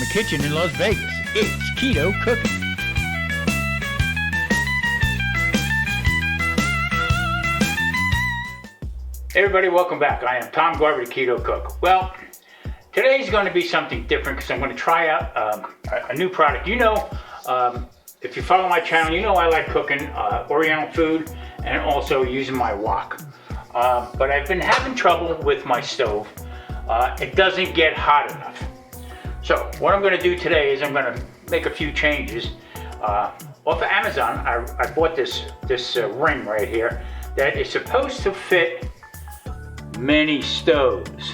kitchen in Las Vegas. It's keto cooking. Hey everybody, welcome back. I am Tom Garvey, the Keto Cook. Well, today's going to be something different because I'm going to try out a new product. You know, if you follow my channel, you know I like cooking Oriental food and also using my wok. But I've been having trouble with my stove. It doesn't get hot enough. So what I'm going to do today is I'm going to make a few changes. Off of Amazon, I bought this ring right here that is supposed to fit many stoves,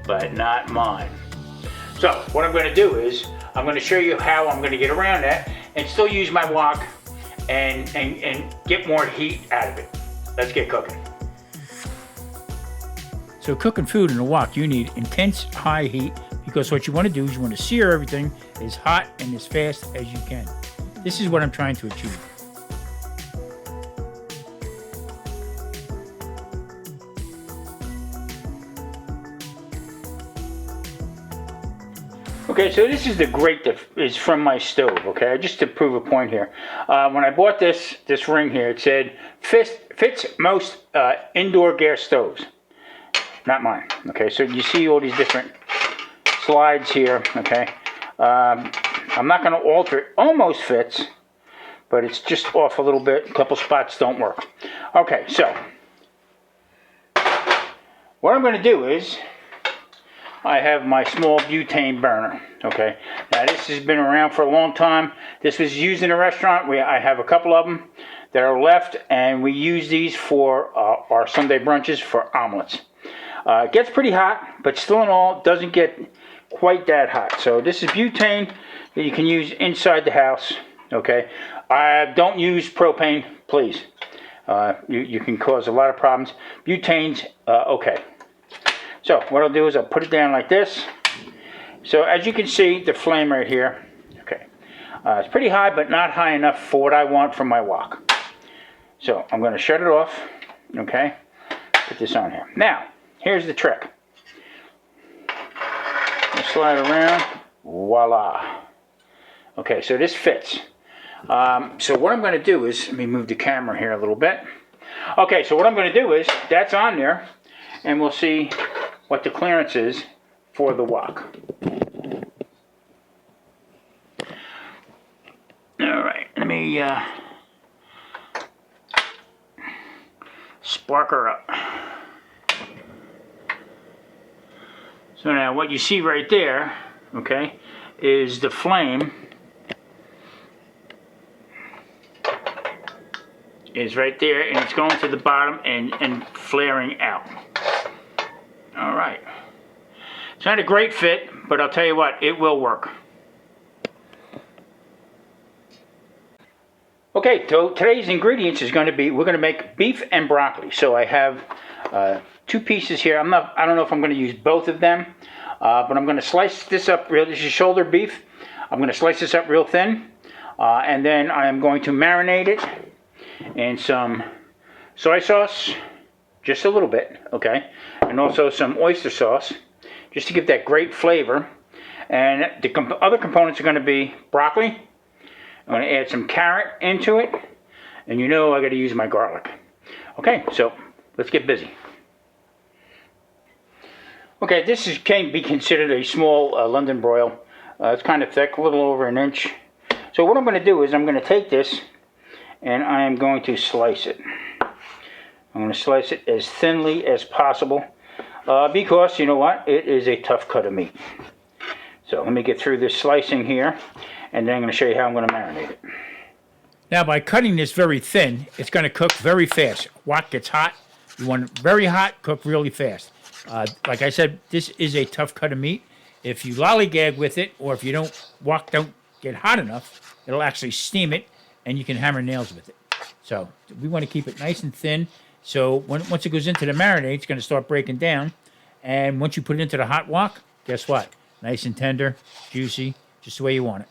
but not mine. So what I'm going to do is I'm going to show you how I'm going to get around that and still use my wok and get more heat out of it. Let's get cooking. So cooking food in a wok, you need intense high heat because what you want to do is you want to sear everything as hot and as fast as you can. This is what I'm trying to achieve. Okay, so this is the grate that is from my stove, okay, just to prove a point here. When I bought this ring here, it said fits most indoor gas stoves. Not mine, okay, so you see all these different slides here, okay. I'm not going to alter it. Almost fits, but it's just off a little bit. A couple spots don't work. Okay, so what I'm going to do is I have my small butane burner, okay. Now this has been around for a long time. This was used in a restaurant. I have a couple of them that are left, and we use these for our Sunday brunches for omelets. It gets pretty hot, but still in all, doesn't get quite that hot. So this is butane that you can use inside the house, okay. Don't use propane, please. You can cause a lot of problems. Butane's okay. So what I'll do is I'll put it down like this. So as you can see, the flame right here, okay, it's pretty high, but not high enough for what I want from my wok. So I'm going to shut it off, okay, put this on here. Now, here's the trick. Slide around, voila. Okay, so this fits. So what I'm going to do is, let me move the camera here a little bit. Okay, so what I'm going to do is, that's on there, and we'll see what the clearance is for the wok. Alright, let me spark her up. So now what you see right there, okay, is the flame is right there, and it's going to the bottom and flaring out. All right. It's not a great fit, but I'll tell you what, it will work. Okay, so today's ingredients is going to be, we're going to make beef and broccoli. So I have two pieces here. I don't know if I'm going to use both of them, but I'm going to slice this up real. This is shoulder beef. I'm going to slice this up real thin, and then I am going to marinate it in some soy sauce, just a little bit, okay, and also some oyster sauce, just to give that great flavor. And the other components are going to be broccoli. I'm going to add some carrot into it, and you know I got to use my garlic. Okay, so let's get busy. Okay, this can be considered a small London broil. It's kind of thick, a little over an inch. So what I'm going to do is I'm going to take this and I am going to slice it. I'm going to slice it as thinly as possible because, you know what, it is a tough cut of meat. So let me get through this slicing here, and then I'm going to show you how I'm going to marinate it. Now by cutting this very thin, it's going to cook very fast. Wok gets hot. You want it very hot, cook really fast. Like I said, this is a tough cut of meat. If you lollygag with it, or if you wok don't get hot enough, it'll actually steam it, and you can hammer nails with it. So we want to keep it nice and thin. So once it goes into the marinade, it's going to start breaking down. And once you put it into the hot wok, guess what? Nice and tender, juicy, just the way you want it.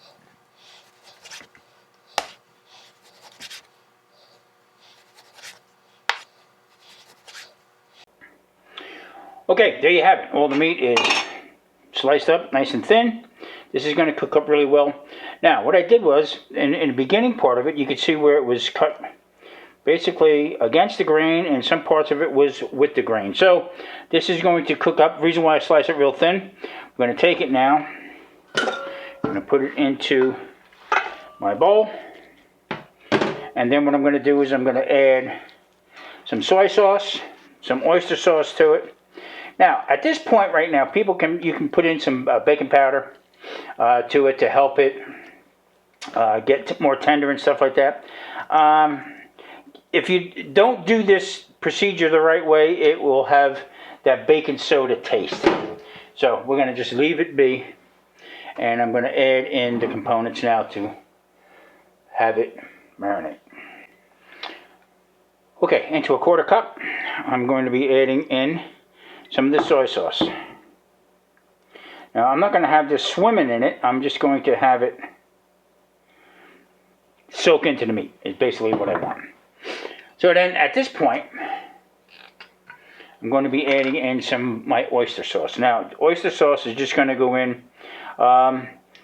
Okay, there you have it. All the meat is sliced up nice and thin. This is going to cook up really well. Now, what I did was, in the beginning part of it, you could see where it was cut basically against the grain, and some parts of it was with the grain. So this is going to cook up. The reason why I slice it real thin, I'm going to take it now. I'm going to put it into my bowl. And then what I'm going to do is I'm going to add some soy sauce, some oyster sauce to it. Now, at this point right now, you can put in some baking powder to it to help it get more tender and stuff like that. If you don't do this procedure the right way, it will have that baking soda taste. So we're going to just leave it be, and I'm going to add in the components now to have it marinate. Okay, into a 1/4 cup, I'm going to be adding in some of the soy sauce. Now, I'm not going to have this swimming in it. I'm just going to have it soak into the meat, is basically what I want. So then, at this point, I'm going to be adding in some of my oyster sauce. Now, oyster sauce is just going to go in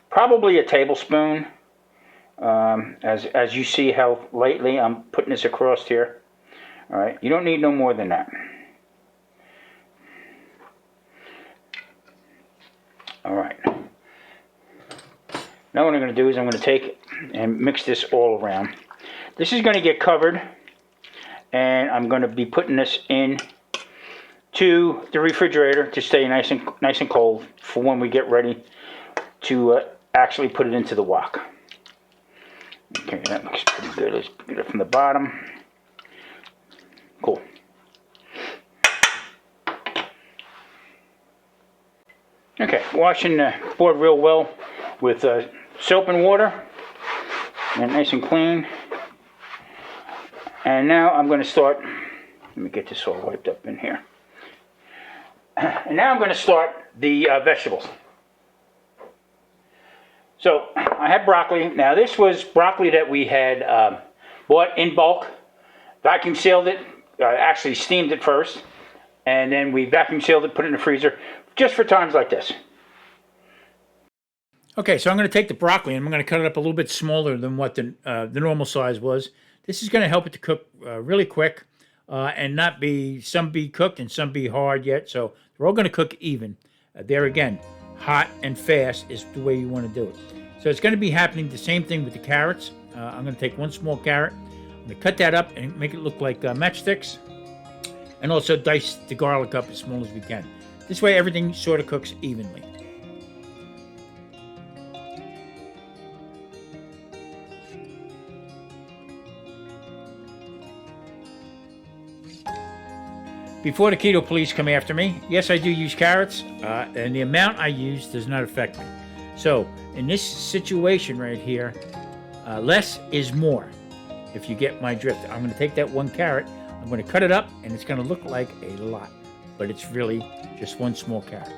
probably a tablespoon. As you see how lightly I'm putting this across here. All right, you don't need no more than that. All right. Now what I'm going to do is I'm going to take it and mix this all around. This is going to get covered, and I'm going to be putting this in to the refrigerator to stay nice and cold for when we get ready to actually put it into the wok. Okay, that looks pretty good. Let's get it from the bottom. Cool. Okay, washing the board real well with soap and water, and nice and clean. And now I'm going to start. Let me get this all wiped up in here. And now I'm going to start the vegetables. So I have broccoli. Now this was broccoli that we had bought in bulk, vacuum sealed it, actually steamed it first, and then we vacuum sealed it, put it in the freezer, just for times like this. Okay, so I'm going to take the broccoli and I'm going to cut it up a little bit smaller than what the normal size was. This is going to help it to cook really quick and not be, some be cooked and some be hard yet, so they're all going to cook even. There again, hot and fast is the way you want to do it. So it's going to be happening the same thing with the carrots. I'm going to take one small carrot, I'm going to cut that up and make it look like matchsticks, and also dice the garlic up as small as we can. This way everything sort of cooks evenly. Before the keto police come after me, yes, I do use carrots, and the amount I use does not affect me. So, in this situation right here, less is more, if you get my drift. I'm going to take that one carrot, I'm going to cut it up, and it's going to look like a lot, but it's really just one small carrot.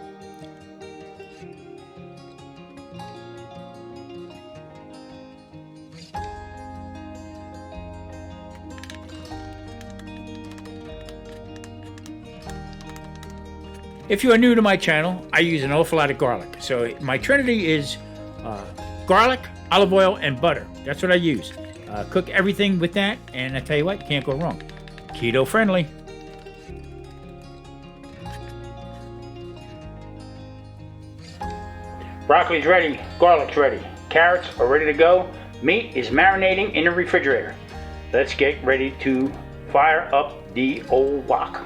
If you are new to my channel, I use an awful lot of garlic. So my trinity is garlic, olive oil, and butter. That's what I use. Cook everything with that, and I tell you what, can't go wrong. Keto friendly. Broccoli's ready, garlic's ready, carrots are ready to go, meat is marinating in the refrigerator. Let's get ready to fire up the old wok.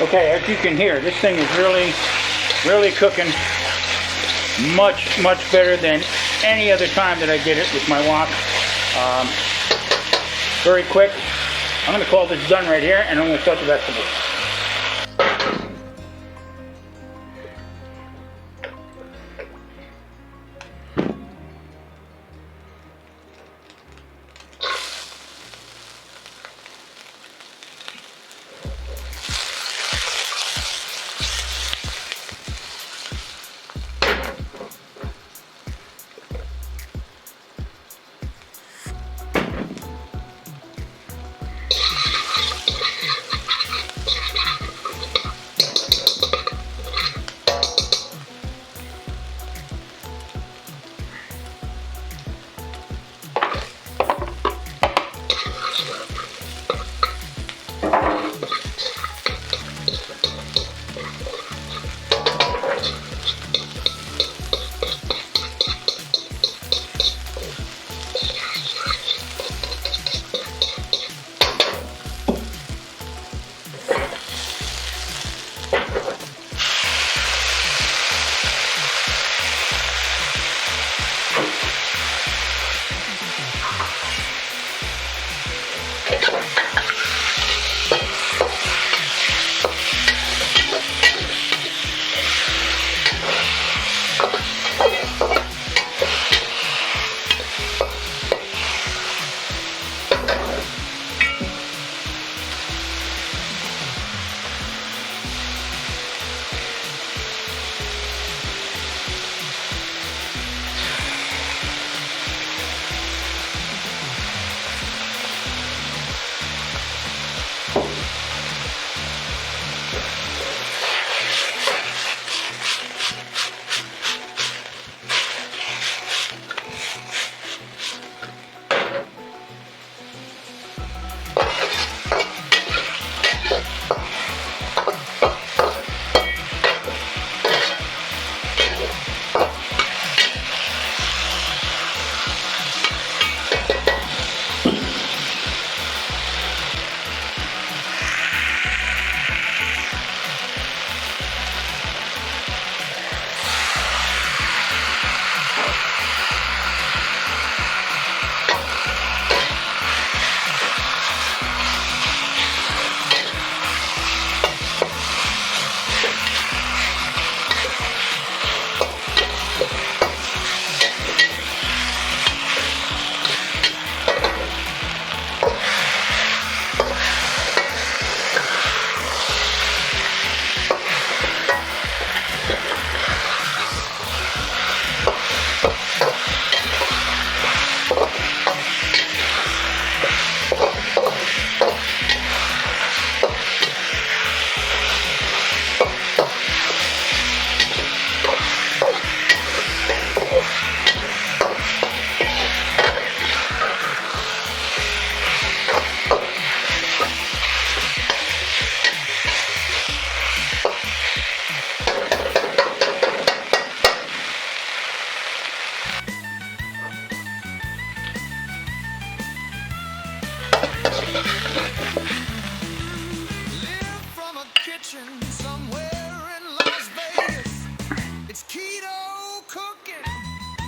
Okay, as you can hear, this thing is really cooking. Much better than any other time that I did it with my wok. Very quick. I'm going to call this done right here, and I'm going to start the vegetables.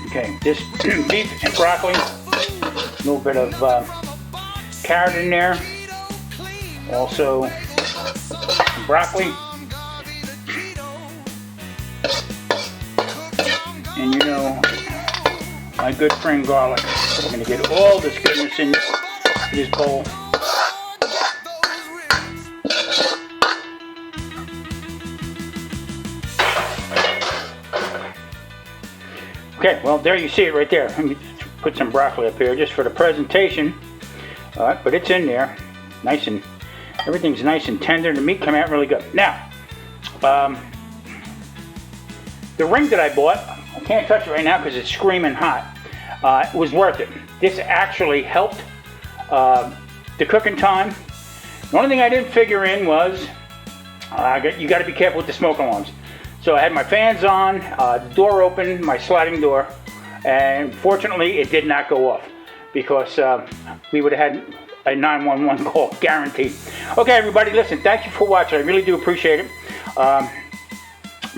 Okay, this beef and broccoli, a little bit of carrot in there, also some broccoli, and you know, my good friend garlic. I'm going to get all this goodness in this bowl. Okay, well, there you see it right there. Let me put some broccoli up here just for the presentation. All right, but it's in there, nice and everything's nice and tender. The meat came out really good. Now, the ring that I bought, I can't touch it right now because it's screaming hot. It was worth it. This actually helped the cooking time. The only thing I didn't figure in was you got to be careful with the smoke alarms. So I had my fans on, the door open, my sliding door, and fortunately it did not go off because we would have had a 911 call, guaranteed. Okay, everybody, listen, thank you for watching. I really do appreciate it.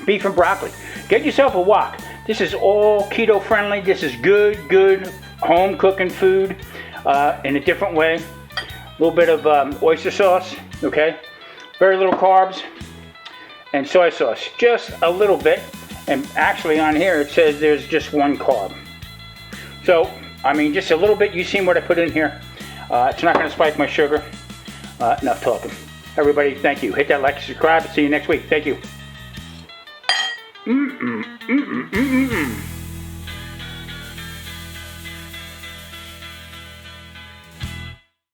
Beef and broccoli. Get yourself a wok. This is all keto friendly. This is good home cooking food in a different way. A little bit of oyster sauce, okay? Very little carbs. And soy sauce, just a little bit. And actually on here it says there's just 1 carb. So, I mean, just a little bit. You've seen what I put in here. It's not going to spike my sugar. Enough talking. Everybody, thank you. Hit that like and subscribe. See you next week. Thank you.